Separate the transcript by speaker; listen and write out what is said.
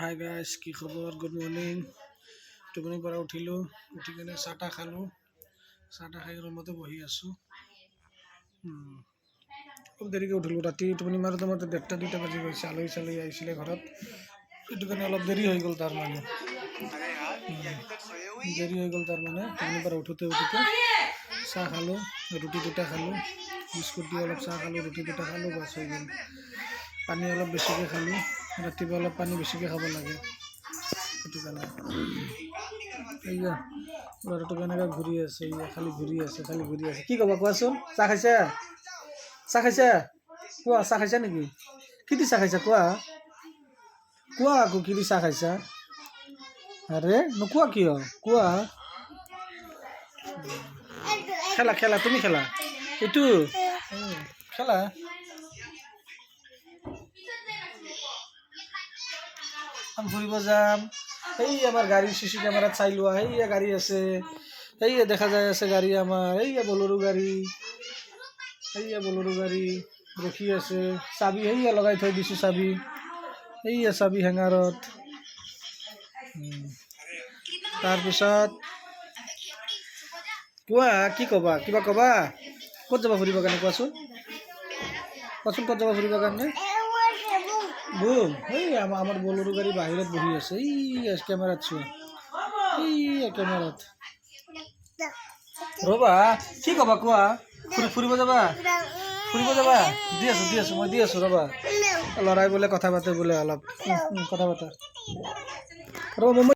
Speaker 1: Hi guys, কি খবৰ? Good morning. টোপনিৰ পৰা উঠিলোঁ, উঠি কিনে চাহ তাহ খালোঁ। চাহ তাহ খাই ৰুমতে বহি আছোঁ। খুব দেৰিকৈ উঠিলোঁ। ৰাতি টোপনি মাৰোঁতে মাৰোঁতে 1:30-2টা বাজি গৈছে। আলহী চালহী আহিছিলে ঘৰত, সেইটো কাৰণে অলপ দেৰি হৈ গ'ল। তাৰমানে টোপনিৰ পৰা উঠোতে চাহ খালোঁ, ৰুটি 2টা খালোঁ, বিস্কুট দি অলপ চাহ খালোঁ, ৰুটি 2টা খালোঁ, বাছ হৈ গ'ল। পানী অলপ বেছিকৈ খালোঁ, ৰাতিপুৱা অলপ পানী বেছিকৈ খাব লাগে, সেইটো কাৰণে। এইয়া ল'ৰাটো কেনেকৈ ঘূৰি আছে, খালি ঘূৰি আছে। কি ক'বা কোৱাচোন? চাহ খাইছা? কোৱা, চাহ খাইছা নেকি? কি দি চাহ খাইছা কোৱা? আকৌ কি দি চাহ খাইছা? আৰে নোকোৱা কিয়? কোৱা। খেলা তুমি খেলা, এইটো খেলা। ফুৰিব যাম। সেই আমাৰ গাড়ী CC কেমেৰাত চাই লোৱা। সেইয়া গাড়ী আছে, সেইয়া দেখা যাই আছে গাড়ী আমাৰ। সেইয়া বলেৰো গাড়ী ৰখি আছে। চাবি সেইয়া লগাই থৈ দিছোঁ, সেইয়া চাবি হেঙাৰত। তাৰপিছত কোৱা, কি ক'বা? কিবা ক'বা? ক'ত যাবা ফুৰিবৰ কাৰণে কোৱাচোন? ক'ত যাবা ফুৰিবৰ কাৰণে? বুম, এই আমাৰ বলেৰো গাড়ী বাহিৰত বহি আছে। এই কেমেৰাত চোৱা, কেমেৰাত। ৰ'বা, কি ক'বা কোৱা? ফুৰিব যাবা? দি আছোঁ, মই দি আছোঁ ৰ'বা। ল'ৰাই বোলে কথা পাতে বোলে অলপ। কথা পাতা ৰ'বা।